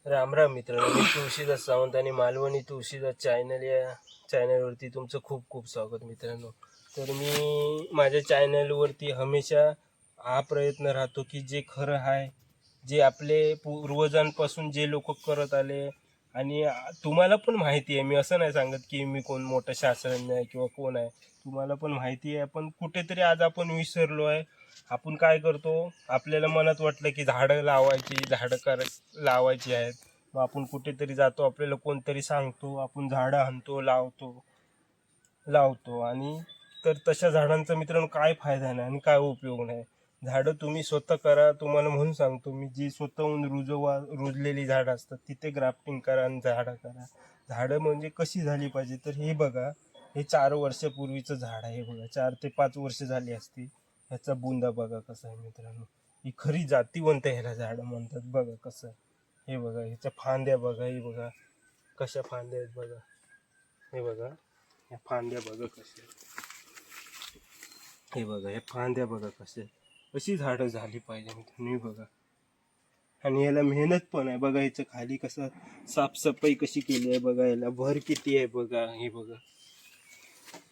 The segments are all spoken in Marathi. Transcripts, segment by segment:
राम राम मित्रांनो, मी तुळशीदास सावंत आणि मालवणी तुळशीदास चॅनल या चॅनलवरती तुमचं खूप खूप स्वागत मित्रांनो. तर मी माझ्या चॅनलवरती हमेशा हा प्रयत्न राहतो की जे खरं आहे, जे आपले पूर्वजांपासून जे लोक करत आले आणि तुम्हाला पण माहिती आहे, मी असं नाही सांगत की मी कोण मोठं शास्त्रज्ञ आहे किंवा कोण आहे, तुम्हाला पण माहिती आहे. पण कुठेतरी आज आपण विसरलो आहे. आपण काय करतो, आपल्याला मनात वाटलं की झाडं लावायची आहेत, मग आपण कुठेतरी जातो, आपल्याला कोणतरी सांगतो, आपण झाडं आणतो, लावतो आणि तर तशा झाडांचा मित्रांनो काय फायदा नाही आणि काय उपयोग नाही. झाडं तुम्ही स्वतः करा. तुम्हाला म्हणून सांगतो मी, जी स्वतःहून रुजलेली झाडं असतात तिथे ग्राफ्टिंग करा आणि झाडं करा. झाडं म्हणजे कशी झाली पाहिजे, तर हे बघा, हे 4 वर्षापूर्वीचं झाड आहे. बघा, 4 ते 5 वर्ष झाली असती. ह्याचा बुंदा बघा कसा आहे मित्रांनो. ही खरी जातीवंत ह्याला झाडं म्हणतात. बघा कसं आहे, हे बघा, ह्याच्या फांद्या बघा, हे बघा कशा फांद्या आहेत बघा, हे बघा, ह्या फांद्या बघा कशा आहेत, हे बघा, ह्या फांद्या बघा कशा आहेत. अशी झाडं झाली पाहिजे मित्रांनो. हे बघा, आणि याला मेहनत पण आहे. बघा ह्याच्या खाली कसं साफसफाई कशी केली आहे बघा, याला भर किती आहे बघा. हे बघा,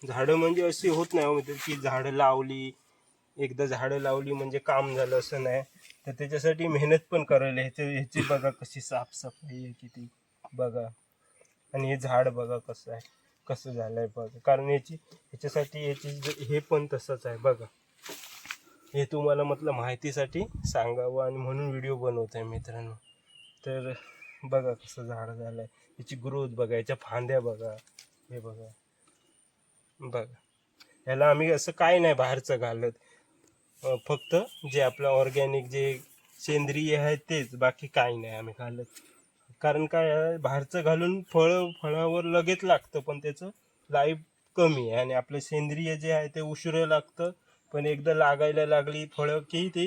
झाडं म्हणजे अशी होत नाही म्हणजे की झाडं लावली, एकदा झाडं लावली म्हणजे काम झालं असं नाही. तर त्याच्यासाठी मेहनत पण करायला ह्याची बघा कशी साफसफाई आहे किती बघा. आणि हे झाड बघा कसं आहे, कसं झालंय बघा. कारण ह्याच्यासाठी हे पण तसंच आहे बघा. हे तुम्हाला म्हटलं माहितीसाठी सांगावं आणि म्हणून व्हिडिओ बनवत आहे मित्रांनो. तर बघा कसं झाड झालंय, याची ग्रोथ बघा, याच्या फांद्या बघा, हे बघा बघा. याला आम्ही असं काय नाही बाहेरचं घालत, फक्त जे आपलं ऑर्गॅनिक जे सेंद्रिय आहे तेच, बाकी काही नाही आम्ही घालत. कारण काय आहे, बाहेरचं घालून फळावर लगेच लागतं पण त्याचं लाईफ कमी आहे, आणि आपलं सेंद्रिय जे आहे ते उशिरा लागतं, पण एकदा लागायला लागली फळं की ते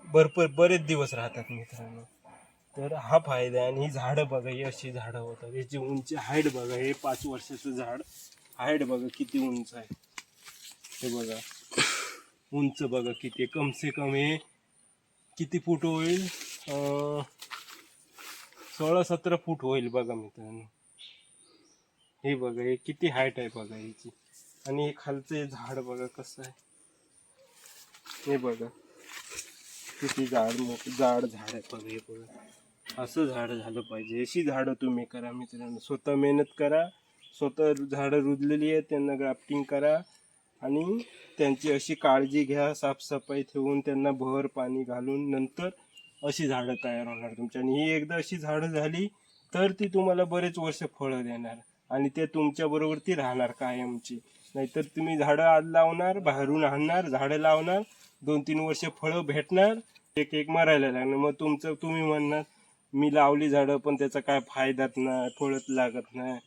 बरेच दिवस राहतात मित्रांनो. तर हा फायदा आहे. आणि ही झाडं बघा, ही अशी झाडं होतात. याची उंची हाईट बघा, हे 5 वर्षाचं झाड, हाईट बघा किती उंच आहे. हे बघा उंच बघा किती, कम से कम हे किती फूट होईल, 16-17 फूट होईल बघा मित्रांनो. हे बघा, हे किती हाईट आहे बघा याची. आणि हे खालचं हे झाड बघा कसं आहे, हे बघा किती जाड झाड आहे बघा. हे बघा, असं झाड झालं पाहिजे. अशी झाडं तुम्ही करा मित्रांनो. स्वतः मेहनत करा, स्वतः झाडं रुजलेली आहेत त्यांना ग्राफ्टिंग करा आणि त्यांची अशी काळजी घ्या, साफसफाई ठेवून त्यांना भर पाणी घालून, नंतर अशी झाडं तयार होणार तुमच्या. आणि ही एकदा अशी झाडं झाली तर ती तुम्हाला बरेच वर्ष फळं देणार आणि ते तुमच्याबरोबर ती राहणार कायमची. नाहीतर तुम्ही झाडं आज लावणार, बाहेरून आणणार, झाडं लावणार, 2-3 वर्ष फळं भेटणार, एक एक मरायला लागणार. मग तुम्ही म्हणणार मी लावली झाडं पण त्याचा काय फायदाच नाही, फळच लागत नाही.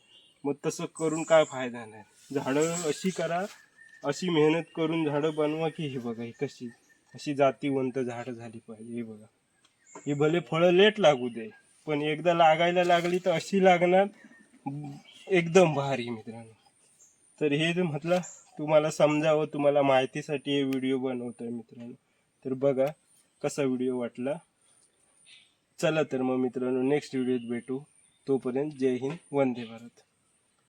मग तसं करून काय फायदा नाही. झाडं अशी करा, अशी मेहनत करून झाडं बनवा की हे बघा, ही कशी अशी जातीवंत झाडं झाली पाहिजे. हे बघा, ही भले फळं लेट लागू दे, पण एकदा लागायला लागली तर अशी लागणार एकदम भारी मित्रांनो. तर हे जे म्हटलं तुम्हाला समजावं, तुम्हाला माहितीसाठी हे व्हिडिओ बनवतोय मित्रांनो. तर बघा कसा व्हिडिओ वाटला. चला तर मग मित्रांनो, नेक्स्ट व्हिडिओत भेटू. तोपर्यंत जय हिंद, वंदे भारत.